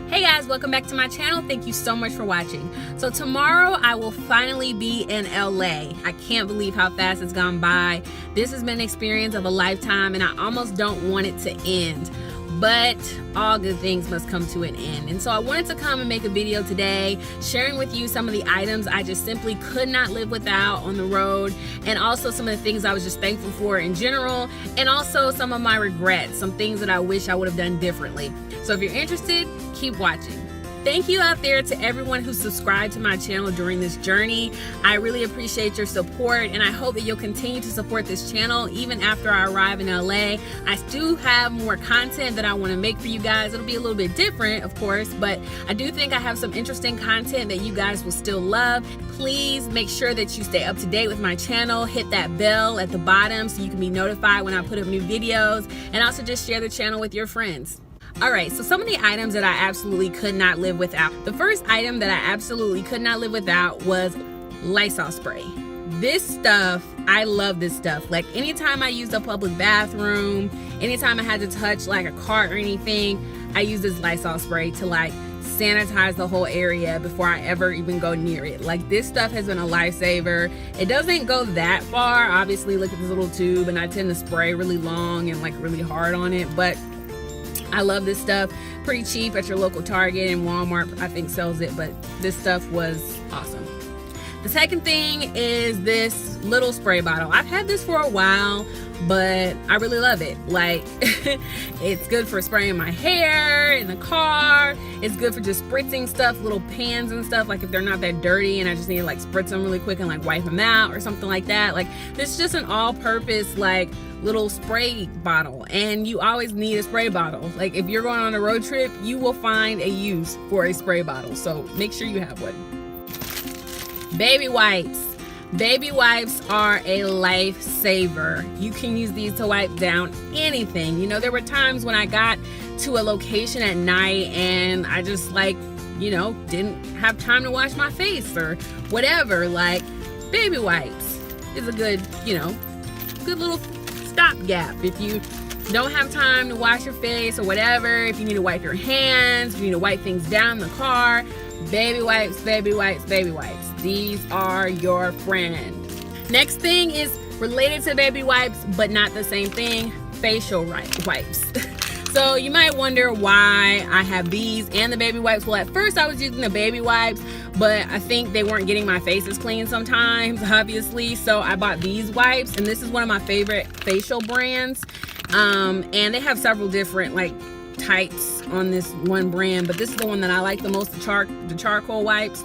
Hey guys, welcome back to my channel. Thank you so much for watching. So tomorrow I will finally be in LA. I can't believe how fast it's gone by. This has been an experience of a lifetime and I almost don't want it to end. But all good things must come to an end. And so I wanted to come and make a video today sharing with you some of the items I just simply could not live without on the road, and also some of the things I was just thankful for in general, and also some of my regrets, some things that I wish I would have done differently. So if you're interested, keep watching. Thank you out there to everyone who subscribed to my channel during this journey. I really appreciate your support, and I hope that you'll continue to support this channel even after I arrive in LA. I do have more content that I want to make for you guys. It'll be a little bit different, of course, but I do think I have some interesting content that you guys will still love. Please make sure that you stay up to date with my channel. Hit that bell at the bottom so you can be notified when I put up new videos, and also just share the channel with your friends. Alright, so some of the items that I absolutely could not live without. The first item that I absolutely could not live without was Lysol Spray. This stuff, I love this stuff. Like anytime I used a public bathroom, anytime I had to touch like a cart or anything, I use this Lysol Spray to like sanitize the whole area before I ever even go near it. Like this stuff has been a lifesaver. It doesn't go that far. Obviously, look at this little tube, and I tend to spray really long and like really hard on it, but I love this stuff. Pretty cheap at your local Target, and Walmart I think sells it, but this stuff was awesome. The second thing is this little spray bottle. I've had this for a while, but I really love it. Like it's good for spraying my hair in the car. It's good for just spritzing stuff, little pans and stuff, like if they're not that dirty and I just need to like spritz them really quick and like wipe them out or something like that. Like this is just an all-purpose like little spray bottle, and you always need a spray bottle. Like if you're going on a road trip, you will find a use for a spray bottle, so make sure you have one. Baby wipes. Baby wipes are a lifesaver. You can use these to wipe down anything. You know, there were times when I got to a location at night and I just like, you know, didn't have time to wash my face or whatever. Like baby wipes is a good, you know, good little stopgap if you don't have time to wash your face or whatever. If you need to wipe your hands, if you need to wipe things down in the car, baby wipes, baby wipes, baby wipes. These are your friend. Next thing is related to baby wipes, but not the same thing, facial wipes. So you might wonder why I have these and the baby wipes. Well, at first I was using the baby wipes, but I think they weren't getting my faces clean sometimes, obviously. So I bought these wipes, and this is one of my favorite facial brands. And they have several different like types on this one brand, but this is the one that I like the most, the charcoal wipes.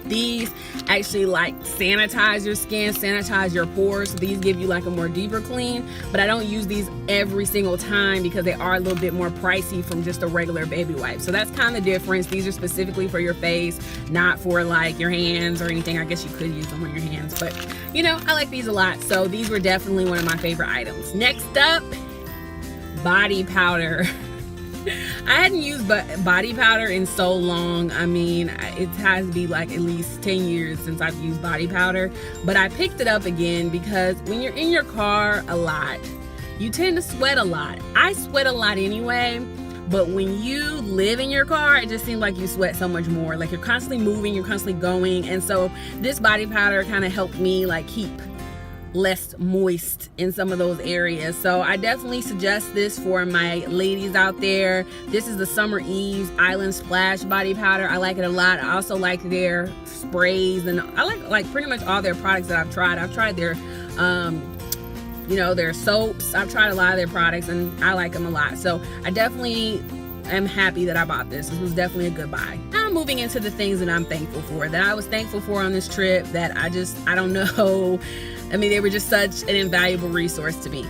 These actually like sanitize your skin, sanitize your pores. So these give you like a more deeper clean, but I don't use these every single time because they are a little bit more pricey from just a regular baby wipe. So that's kind of the difference. These are specifically for your face, not for like your hands or anything. I guess you could use them on your hands, but you know, I like these a lot. So these were definitely one of my favorite items. Next up, body powder. I hadn't used body powder in so long. I mean, it has to be like at least 10 years since I've used body powder, but I picked it up again because when you're in your car a lot, you tend to sweat a lot. I sweat a lot anyway, but when you live in your car, it just seems like you sweat so much more. Like you're constantly moving, you're constantly going, and so this body powder kind of helped me like keep less moist in some of those areas. So I definitely suggest this for my ladies out there. This is the Summer Eve's Island Splash body powder. I like it a lot. I also like their sprays, and I like pretty much all their products that I've tried. I've tried their you know, their soaps. I've tried a lot of their products and I like them a lot. So I definitely am happy that I bought this. This was definitely a good buy. Now I'm moving into the things that I'm thankful for, that I was thankful for on this trip, that I don't know. I mean, they were just such an invaluable resource to me.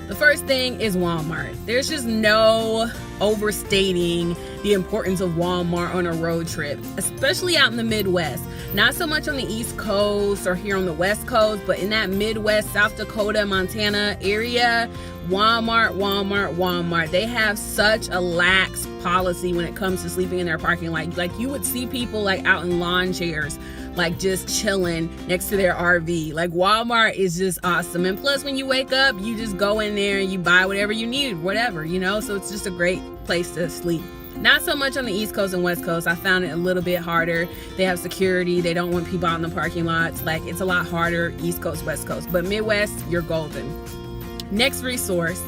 The first thing is Walmart. There's just no overstating the importance of Walmart on a road trip, especially out in the Midwest. Not so much on the East Coast or here on the West Coast, but in that Midwest, South Dakota, Montana area, Walmart, Walmart, Walmart. They have such a lax policy when it comes to sleeping in their parking lot. Like you would see people like out in lawn chairs, like just chilling next to their RV. Like Walmart is just awesome. And plus when you wake up, you just go in there and you buy whatever you need, whatever, you know, so it's just a great place to sleep. Not so much on the East Coast and West Coast. I found it a little bit harder. They have security. They don't want people out in the parking lots. Like, it's a lot harder East Coast, West Coast. But Midwest, you're golden. Next resource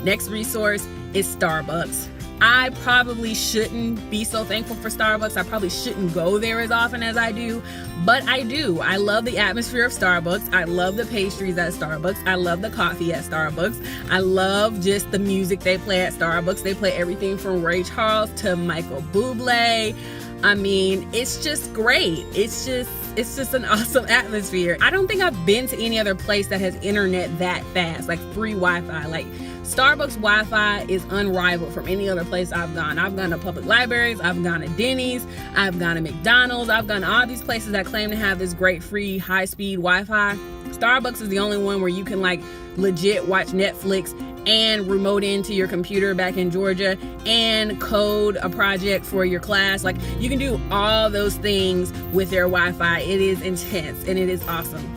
is Starbucks. I probably shouldn't be so thankful for Starbucks. I probably shouldn't go there as often as I do, but I do. I love the atmosphere of Starbucks. I love the pastries at Starbucks. I love the coffee at Starbucks. I love just the music they play at Starbucks. They play everything from Ray Charles to Michael Bublé. I mean, it's just great. It's just an awesome atmosphere. I don't think I've been to any other place that has internet that fast, like free Wi-Fi. Like, Starbucks Wi-Fi is unrivaled from any other place I've gone. I've gone to public libraries, I've gone to Denny's, I've gone to McDonald's, I've gone to all these places that claim to have this great free high-speed Wi-Fi. Starbucks is the only one where you can like legit watch Netflix and remote into your computer back in Georgia and code a project for your class. Like, you can do all those things with their Wi-Fi. It is intense and it is awesome.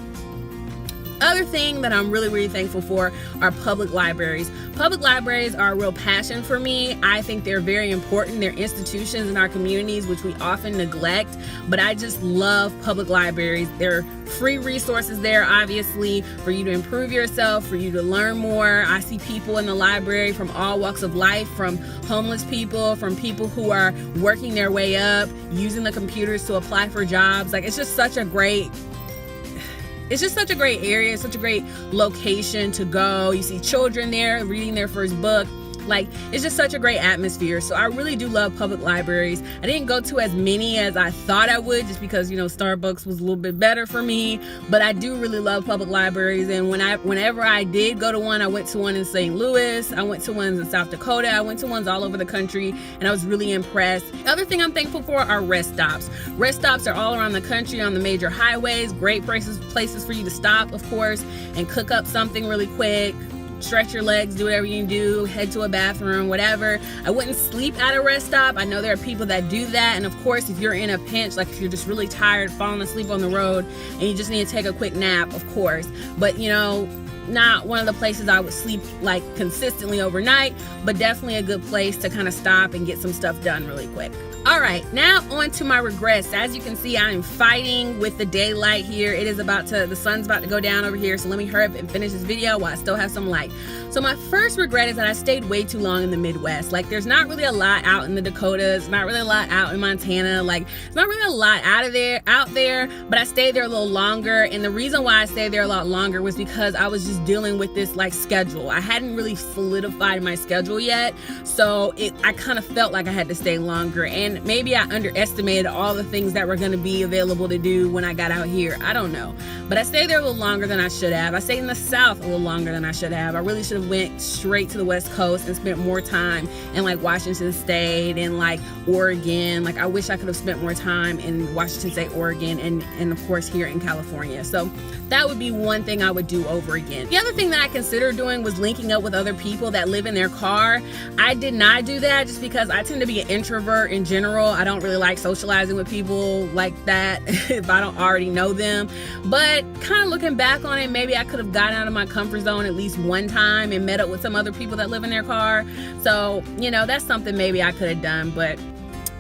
Other thing that I'm really thankful for are public libraries. Public libraries are a real passion for me. I think they're very important. They're institutions in our communities, which we often neglect, but I just love public libraries. There are free resources there, obviously, for you to improve yourself, for you to learn more. I see people in the library from all walks of life, from homeless people, from people who are working their way up, using the computers to apply for jobs. Like, it's just such a great area, such a great location to go. You see children there reading their first book. Like, it's just such a great atmosphere. So I really do love public libraries. I didn't go to as many as I thought I would, just because, you know, Starbucks was a little bit better for me. But I do really love public libraries. And whenever I did go to one, I went to one in St. Louis. I went to ones in South Dakota. I went to ones all over the country, and I was really impressed. The other thing I'm thankful for are rest stops. Rest stops are all around the country on the major highways. Great places for you to stop, of course, and cook up something really quick. Stretch your legs, do whatever you can do, head to a bathroom, whatever. I wouldn't sleep at a rest stop. I know there are people that do that. And of course, if you're in a pinch, like if you're just really tired, falling asleep on the road, and you just need to take a quick nap, of course. But, you know, not one of the places I would sleep like consistently overnight, but definitely a good place to kind of stop and get some stuff done really quick. All right, now on to my regrets. As you can see, I am fighting with the daylight here. The sun's about to go down over here, so let me hurry up and finish this video while I still have some light. So my first regret is that I stayed way too long in the Midwest. Like, there's not really a lot out in the Dakotas, not really a lot out in Montana. Like, it's not really a lot out there, but I stayed there a little longer. And the reason why I stayed there a lot longer was because I was just dealing with this like schedule. I hadn't really solidified my schedule yet, so I kind of felt like I had to stay longer. And maybe I underestimated all the things that were going to be available to do when I got out here. I don't know. But I stayed there a little longer than I should have. I stayed in the South a little longer than I should have. I really should have went straight to the West Coast and spent more time in like Washington State and like Oregon. Like, I wish I could have spent more time in Washington State, Oregon, and of course here in California. So that would be one thing I would do over again. The other thing that I considered doing was linking up with other people that live in their car. I did not do that just because I tend to be an introvert in general. I don't really like socializing with people like that if I don't already know them. But kind of looking back on it, maybe I could have gotten out of my comfort zone at least one time and met up with some other people that live in their car. So, you know, that's something maybe I could have done, but,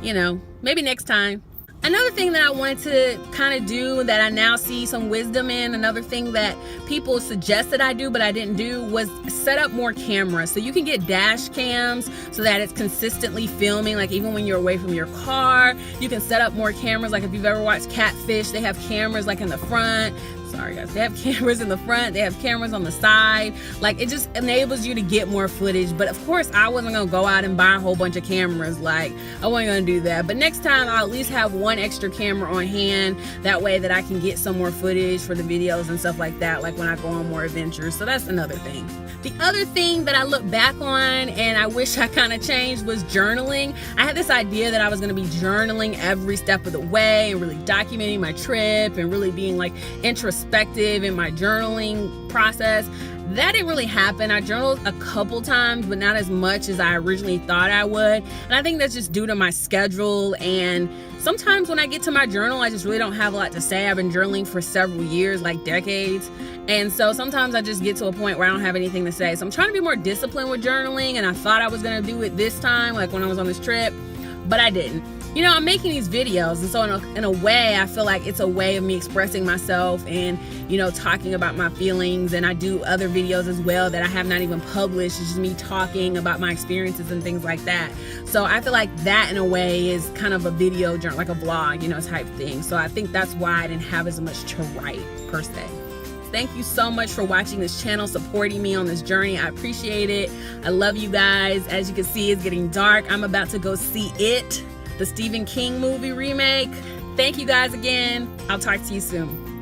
you know, maybe next time. Another thing that I wanted to kind of do that I now see some wisdom in, another thing that people suggested I do but I didn't do, was set up more cameras. So you can get dash cams so that it's consistently filming, like even when you're away from your car. You can set up more cameras, like if you've ever watched Catfish, they have cameras like in the front. Sorry guys, they have cameras in the front, they have cameras on the side. Like, it just enables you to get more footage. But of course, I wasn't gonna go out and buy a whole bunch of cameras. Like, I wasn't gonna do that. But next time, I'll at least have one extra camera on hand. That way that I can get some more footage for the videos and stuff like that, like when I go on more adventures. So that's another thing. The other thing that I look back on and I wish I kind of changed was journaling. I had this idea that I was gonna be journaling every step of the way and really documenting my trip and really being like introspective in my journaling process. That didn't really happen. I journaled a couple times, but not as much as I originally thought I would. And I think that's just due to my schedule. And sometimes when I get to my journal, I just really don't have a lot to say. I've been journaling for several years, like decades. And so sometimes I just get to a point where I don't have anything to say. So I'm trying to be more disciplined with journaling. And I thought I was going to do it this time, like when I was on this trip. but I didn't. You know, I'm making these videos, and so in a way, I feel like it's a way of me expressing myself and, you know, talking about my feelings. And I do other videos as well that I have not even published. It's just me talking about my experiences and things like that. So I feel like that in a way is kind of a video journal, like a vlog, you know, type thing. So I think that's why I didn't have as much to write per se. Thank you so much for watching this channel, supporting me on this journey. I appreciate it. I love you guys. As you can see, it's getting dark. I'm about to go see It, the Stephen King movie remake. Thank you guys again. I'll talk to you soon.